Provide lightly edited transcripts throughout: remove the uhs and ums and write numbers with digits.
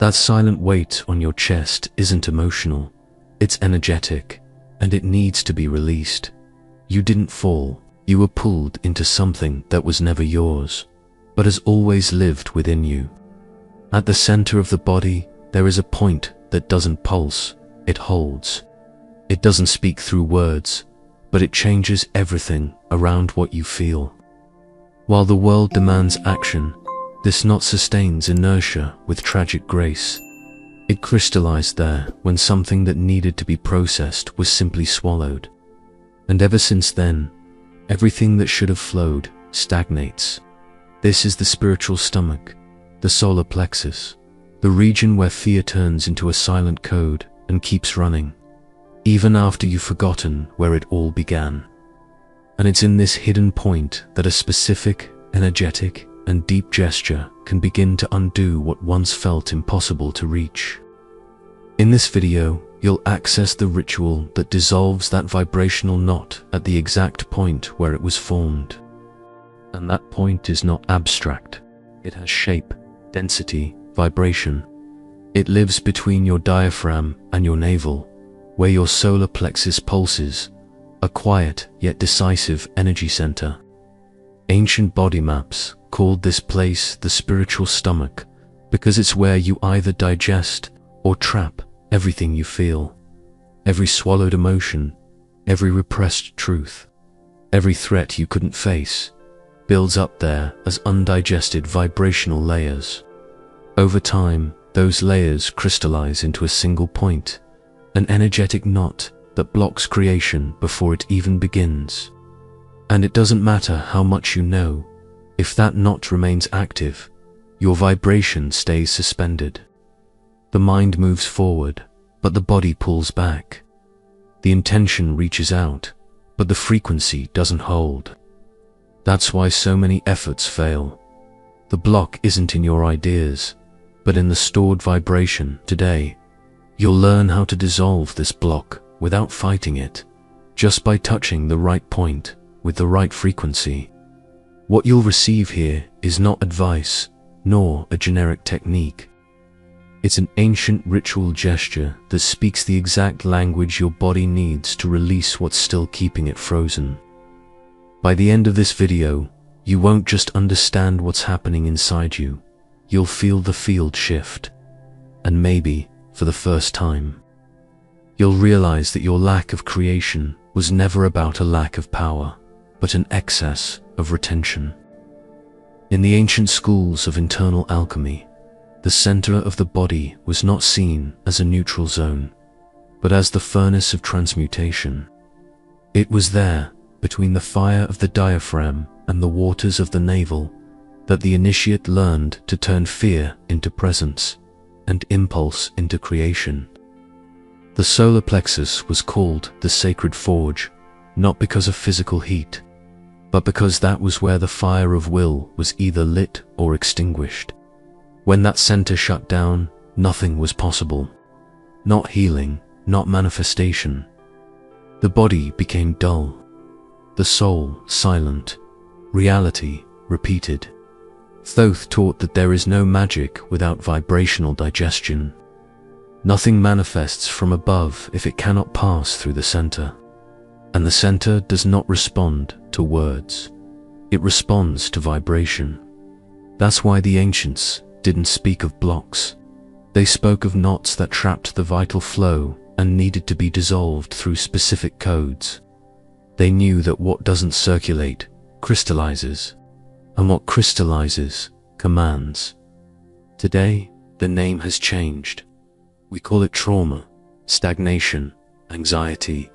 That silent weight on your chest isn't emotional, it's energetic, and it needs to be released. You didn't fall, you were pulled into something that was never yours, but has always lived within you. At the center of the body, there is a point that doesn't pulse, it holds. It doesn't speak through words, but it changes everything around what you feel. While the world demands action, this knot sustains inertia with tragic grace. It crystallized there when something that needed to be processed was simply swallowed. And ever since then, everything that should have flowed stagnates. This is the spiritual stomach, the solar plexus, the region where fear turns into a silent code and keeps running, even after you've forgotten where it all began. And it's in this hidden point that a specific, energetic, and deep gesture can begin to undo what once felt impossible to reach. In this video, you'll access the ritual that dissolves that vibrational knot at the exact point where it was formed. And that point is not abstract. It has shape, density, vibration. It lives between your diaphragm and your navel, where your solar plexus pulses, a quiet yet decisive energy center. Ancient body maps called this place the spiritual stomach because it's where you either digest or trap everything you feel. Every swallowed emotion, every repressed truth, every threat you couldn't face builds up there as undigested vibrational layers. Over time, those layers crystallize into a single point, an energetic knot that blocks creation before it even begins. And it doesn't matter how much you know, if that knot remains active, your vibration stays suspended. The mind moves forward, but the body pulls back. The intention reaches out, but the frequency doesn't hold. That's why so many efforts fail. The block isn't in your ideas, but in the stored vibration. Today, you'll learn how to dissolve this block without fighting it, just by touching the right point with the right frequency. What you'll receive here is not advice, nor a generic technique. It's an ancient ritual gesture that speaks the exact language your body needs to release what's still keeping it frozen. By the end of this video, you won't just understand what's happening inside you, you'll feel the field shift. And maybe, for the first time, you'll realize that your lack of creation was never about a lack of power, but an excess of retention. In the ancient schools of internal alchemy, the center of the body was not seen as a neutral zone, but as the furnace of transmutation. It was there, between the fire of the diaphragm and the waters of the navel, that the initiate learned to turn fear into presence and impulse into creation. The solar plexus was called the sacred forge, not because of physical heat, but because that was where the fire of will was either lit or extinguished. When that center shut down, nothing was possible. Not healing, not manifestation. The body became dull, the soul silent, reality repeated. Thoth taught that there is no magic without vibrational digestion. Nothing manifests from above if it cannot pass through the center. And the center does not respond to words. It responds to vibration. That's why the ancients didn't speak of blocks. They spoke of knots that trapped the vital flow and needed to be dissolved through specific codes. They knew that what doesn't circulate crystallizes, and what crystallizes commands. Today, the name has changed. We call it trauma, stagnation, anxiety.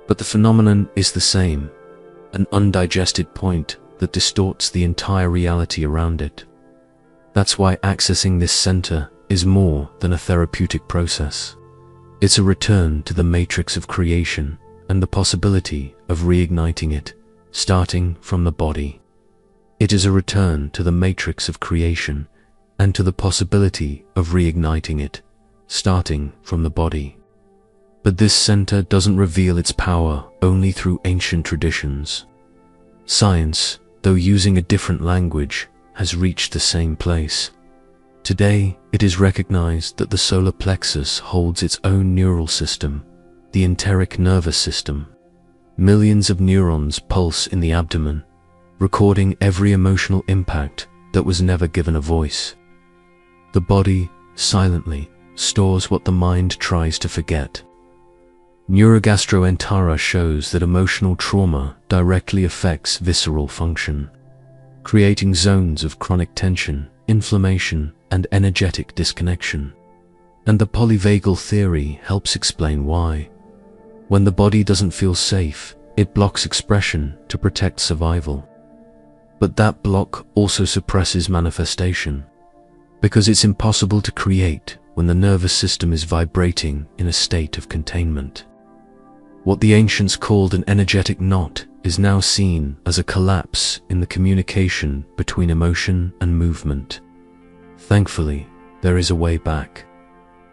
But the phenomenon is the same, an undigested point that distorts the entire reality around it. That's why accessing this center is more than a therapeutic process. It's a return to the matrix of creation and the possibility of reigniting it, starting from the body. It is a return to the matrix of creation and to the possibility of reigniting it, starting from the body. But this center doesn't reveal its power only through ancient traditions. Science, though using a different language, has reached the same place. Today, it is recognized that the solar plexus holds its own neural system, the enteric nervous system. Millions of neurons pulse in the abdomen, recording every emotional impact that was never given a voice. The body, silently, stores what the mind tries to forget. Neurogastroenterology shows that emotional trauma directly affects visceral function, creating zones of chronic tension, inflammation, and energetic disconnection. And the polyvagal theory helps explain why. When the body doesn't feel safe, it blocks expression to protect survival. But that block also suppresses manifestation, because it's impossible to create when the nervous system is vibrating in a state of containment. What the ancients called an energetic knot is now seen as a collapse in the communication between emotion and movement. Thankfully, there is a way back.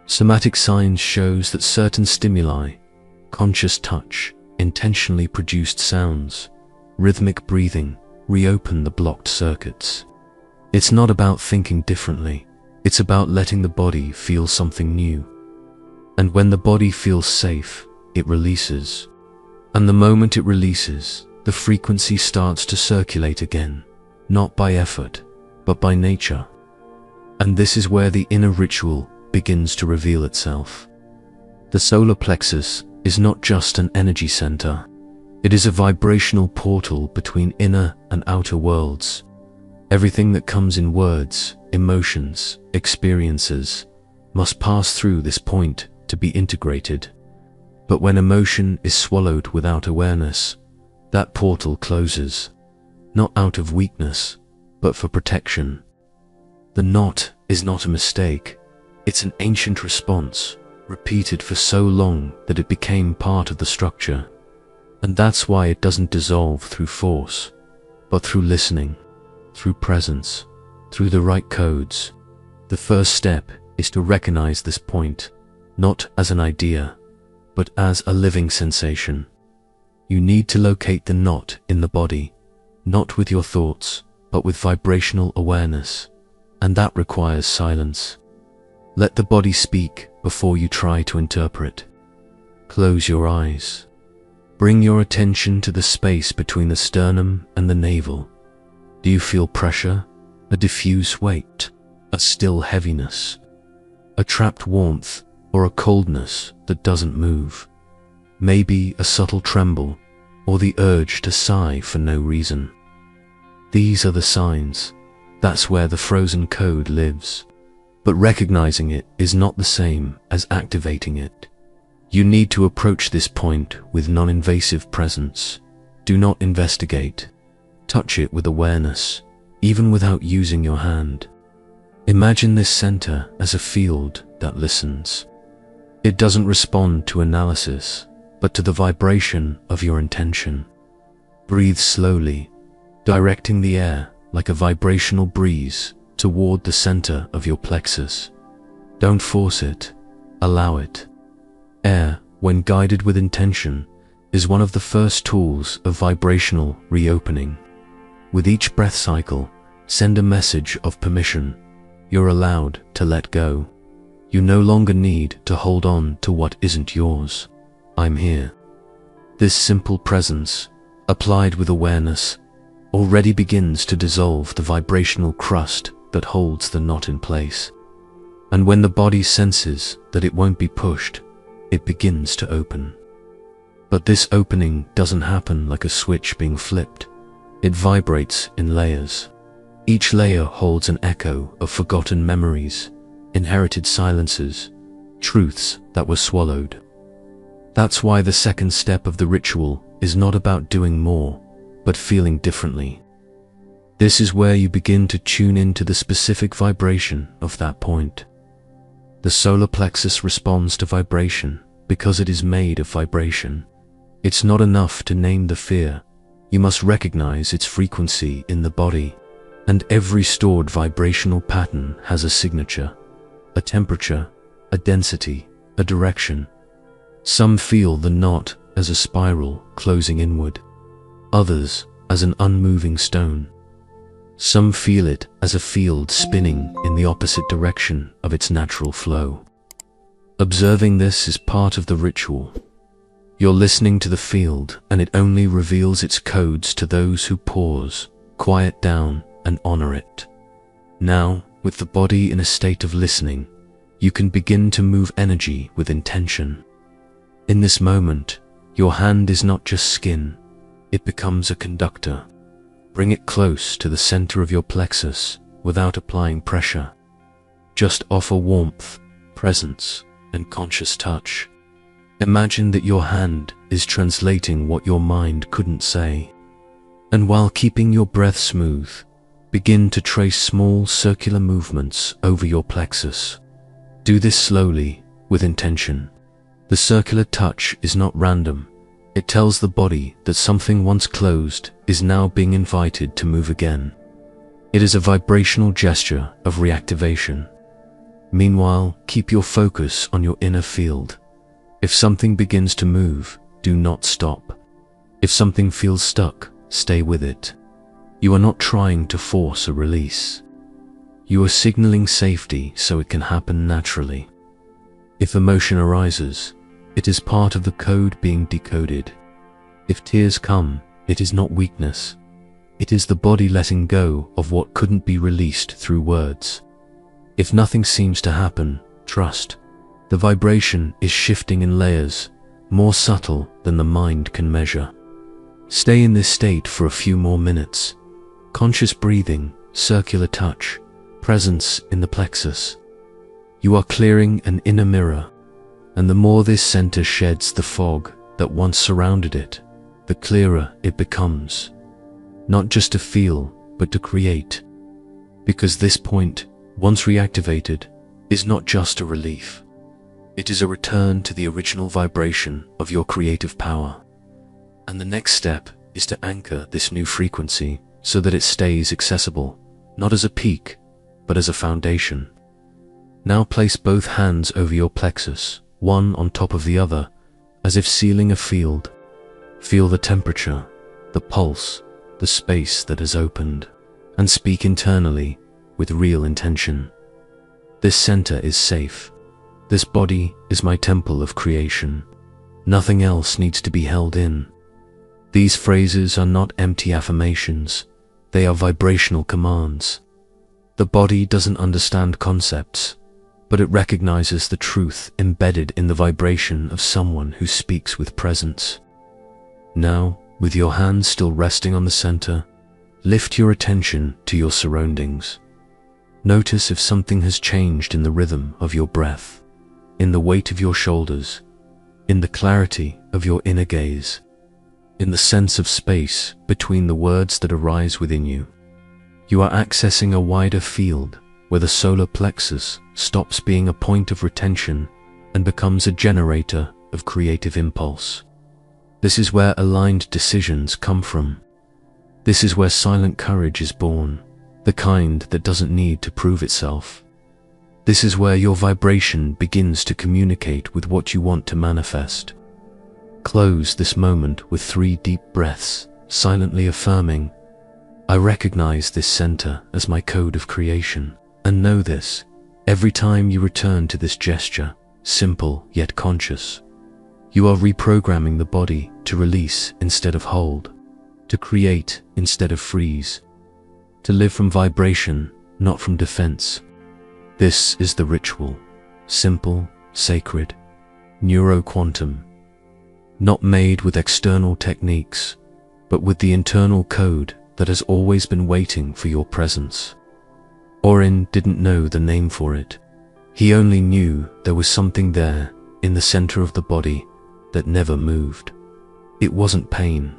Somatic science shows that certain stimuli, conscious touch, intentionally produced sounds, rhythmic breathing, reopen the blocked circuits. It's not about thinking differently, it's about letting the body feel something new. And when the body feels safe, it releases. And the moment it releases, the frequency starts to circulate again, not by effort, but by nature. And this is where the inner ritual begins to reveal itself. The solar plexus is not just an energy center. It is a vibrational portal between inner and outer worlds. Everything that comes in words, emotions, experiences, must pass through this point to be integrated. But when emotion is swallowed without awareness, that portal closes, not out of weakness, but for protection. The knot is not a mistake. It's an ancient response, repeated for so long that it became part of the structure. And that's why it doesn't dissolve through force, but through listening, through presence, through the right codes. The first step is to recognize this point, not as an idea, but as a living sensation. You need to locate the knot in the body, not with your thoughts, but with vibrational awareness. And that requires silence. Let the body speak before you try to interpret. Close your eyes. Bring your attention to the space between the sternum and the navel. Do you feel pressure, a diffuse weight, a still heaviness, a trapped warmth, or a coldness that doesn't move? Maybe a subtle tremble, or the urge to sigh for no reason. These are the signs. That's where the frozen code lives. But recognizing it is not the same as activating it. You need to approach this point with non-invasive presence. Do not investigate. Touch it with awareness, even without using your hand. Imagine this center as a field that listens. It doesn't respond to analysis, but to the vibration of your intention. Breathe slowly, directing the air like a vibrational breeze toward the center of your plexus. Don't force it, allow it. Air, when guided with intention, is one of the first tools of vibrational reopening. With each breath cycle, send a message of permission. You're allowed to let go. You no longer need to hold on to what isn't yours. I'm here. This simple presence, applied with awareness, already begins to dissolve the vibrational crust that holds the knot in place. And when the body senses that it won't be pushed, it begins to open. But this opening doesn't happen like a switch being flipped. It vibrates in layers. Each layer holds an echo of forgotten memories, inherited silences, truths that were swallowed. That's why the second step of the ritual is not about doing more, but feeling differently. This is where you begin to tune into the specific vibration of that point. The solar plexus responds to vibration because it is made of vibration. It's not enough to name the fear. You must recognize its frequency in the body. And every stored vibrational pattern has a signature, a temperature, a density, a direction. Some feel the knot as a spiral closing inward, others as an unmoving stone. Some feel it as a field spinning in the opposite direction of its natural flow. Observing this is part of the ritual. You're listening to the field, and it only reveals its codes to those who pause, quiet down, and honor it. Now, with the body in a state of listening, you can begin to move energy with intention. In this moment, your hand is not just skin, it becomes a conductor. Bring it close to the center of your plexus without applying pressure. Just offer warmth, presence, and conscious touch. Imagine that your hand is translating what your mind couldn't say. And while keeping your breath smooth, begin to trace small circular movements over your plexus. Do this slowly, with intention. The circular touch is not random. It tells the body that something once closed is now being invited to move again. It is a vibrational gesture of reactivation. Meanwhile, keep your focus on your inner field. If something begins to move, do not stop. If something feels stuck, stay with it. You are not trying to force a release. You are signaling safety so it can happen naturally. If emotion arises, it is part of the code being decoded. If tears come, it is not weakness. It is the body letting go of what couldn't be released through words. If nothing seems to happen, trust. The vibration is shifting in layers, more subtle than the mind can measure. Stay in this state for a few more minutes. Conscious breathing, circular touch, presence in the plexus. You are clearing an inner mirror, and the more this center sheds the fog that once surrounded it, the clearer it becomes. Not just to feel, but to create. Because this point, once reactivated, is not just a relief. It is a return to the original vibration of your creative power. And the next step is to anchor this new frequency so that it stays accessible, not as a peak, but as a foundation. Now place both hands over your plexus, one on top of the other, as if sealing a field. Feel the temperature, the pulse, the space that has opened, and speak internally with real intention. This center is safe. This body is my temple of creation. Nothing else needs to be held in. These phrases are not empty affirmations. They are vibrational commands. The body doesn't understand concepts, but it recognizes the truth embedded in the vibration of someone who speaks with presence. Now, with your hands still resting on the center, lift your attention to your surroundings. Notice if something has changed in the rhythm of your breath, in the weight of your shoulders, in the clarity of your inner gaze, in the sense of space between the words that arise within you. You are accessing a wider field where the solar plexus stops being a point of retention and becomes a generator of creative impulse. This is where aligned decisions come from. This is where silent courage is born, the kind that doesn't need to prove itself. This is where your vibration begins to communicate with what you want to manifest. Close this moment with 3 deep breaths, silently affirming, I recognize this center as my code of creation, and know this, every time you return to this gesture, simple yet conscious, you are reprogramming the body to release instead of hold, to create instead of freeze, to live from vibration, not from defense. This is the ritual, simple, sacred, neuroquantum, not made with external techniques, but with the internal code that has always been waiting for your presence. Orin didn't know the name for it. He only knew there was something there in the center of the body that never moved. It wasn't pain.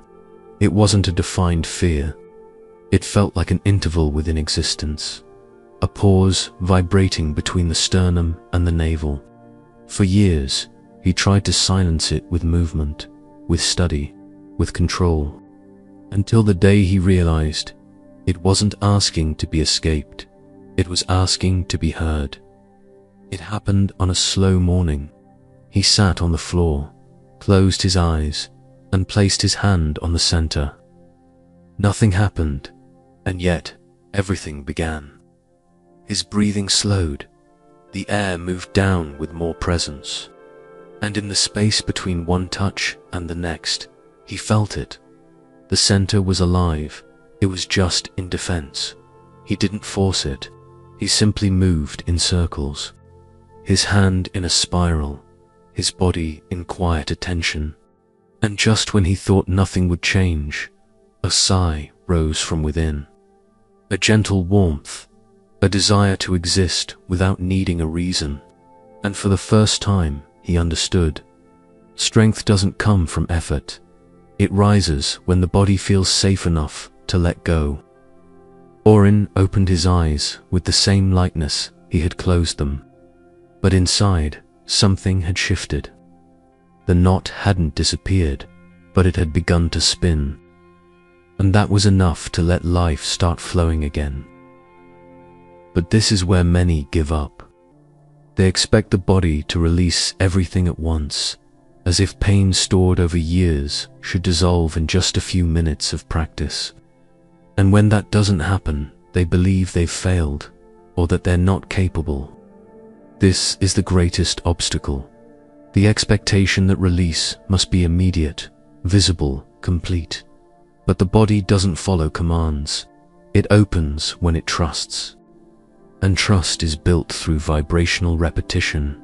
It wasn't a defined fear. It felt like an interval within existence, a pause vibrating between the sternum and the navel. For years, he tried to silence it with movement, with study, with control, until the day he realized it wasn't asking to be escaped, it was asking to be heard. It happened on a slow morning. He sat on the floor, closed his eyes, and placed his hand on the center. Nothing happened, and yet everything began. His breathing slowed, the air moved down with more presence, and in the space between one touch and the next, he felt it. The center was alive, it was just in defense. He didn't force it, he simply moved in circles, his hand in a spiral, his body in quiet attention. And just when he thought nothing would change, a sigh rose from within. A gentle warmth, a desire to exist without needing a reason. And for the first time, he understood. Strength doesn't come from effort. It rises when the body feels safe enough to let go. Orin opened his eyes with the same lightness he had closed them. But inside, something had shifted. The knot hadn't disappeared, but it had begun to spin. And that was enough to let life start flowing again. But this is where many give up. They expect the body to release everything at once, as if pain stored over years should dissolve in just a few minutes of practice. And when that doesn't happen, they believe they've failed, or that they're not capable. This is the greatest obstacle. The expectation that release must be immediate, visible, complete. But the body doesn't follow commands. It opens when it trusts. And trust is built through vibrational repetition,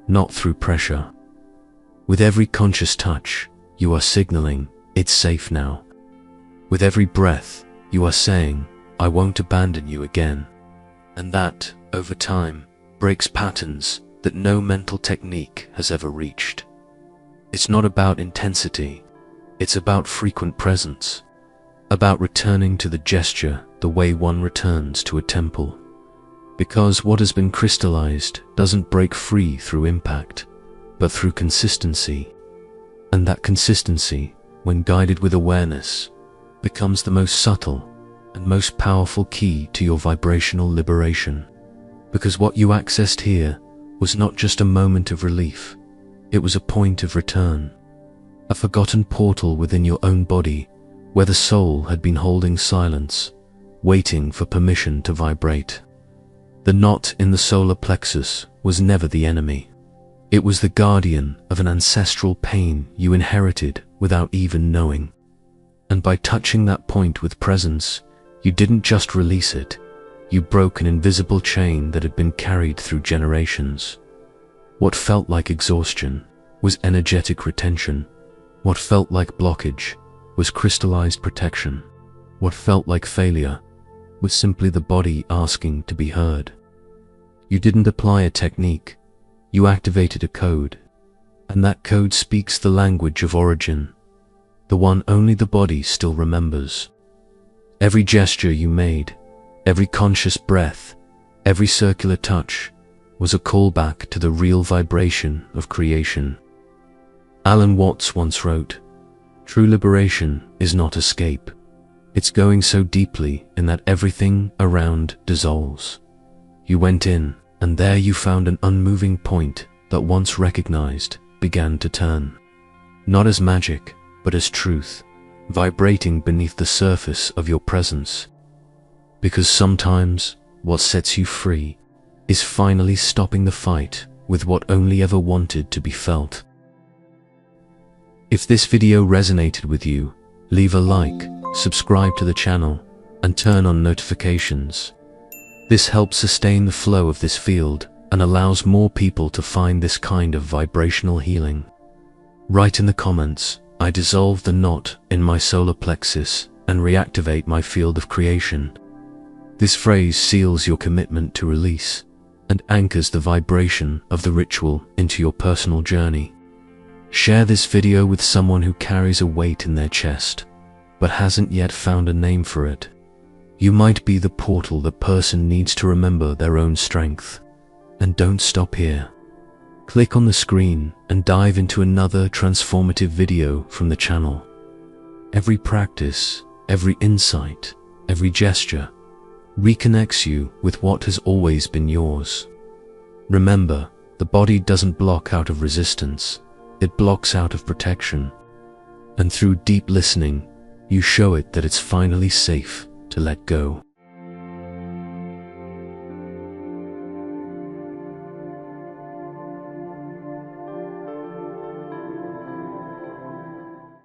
not through pressure. With every conscious touch, you are signaling, it's safe now. With every breath, you are saying, I won't abandon you again. And that, over time, breaks patterns that no mental technique has ever reached. It's not about intensity, it's about frequent presence, about returning to the gesture the way one returns to a temple. Because what has been crystallized doesn't break free through impact, but through consistency. And that consistency, when guided with awareness, becomes the most subtle and most powerful key to your vibrational liberation. Because what you accessed here was not just a moment of relief, it was a point of return, a forgotten portal within your own body where the soul had been holding silence, waiting for permission to vibrate. The knot in the solar plexus was never the enemy. It was the guardian of an ancestral pain you inherited without even knowing. And by touching that point with presence, you didn't just release it, you broke an invisible chain that had been carried through generations. What felt like exhaustion was energetic retention. What felt like blockage was crystallized protection. What felt like failure was simply the body asking to be heard. You didn't apply a technique, you activated a code, and that code speaks the language of origin, the one only the body still remembers. Every gesture you made, every conscious breath, every circular touch was a callback to the real vibration of creation. Alan Watts once wrote, "True liberation is not escape. It's going so deeply in that everything around dissolves." You went in, and there you found an unmoving point that once recognized began to turn. Not as magic, but as truth, vibrating beneath the surface of your presence. Because sometimes, what sets you free is finally stopping the fight with what only ever wanted to be felt. If this video resonated with you, leave a like, subscribe to the channel, and turn on notifications. This helps sustain the flow of this field and allows more people to find this kind of vibrational healing. Write in the comments, "I dissolve the knot in my solar plexus and reactivate my field of creation." This phrase seals your commitment to release and anchors the vibration of the ritual into your personal journey. Share this video with someone who carries a weight in their chest, but hasn't yet found a name for it. You might be the portal that person needs to remember their own strength. And don't stop here. Click on the screen and dive into another transformative video from the channel. Every practice, every insight, every gesture reconnects you with what has always been yours. Remember, the body doesn't block out of resistance, it blocks out of protection. And through deep listening, you show it that it's finally safe to let go.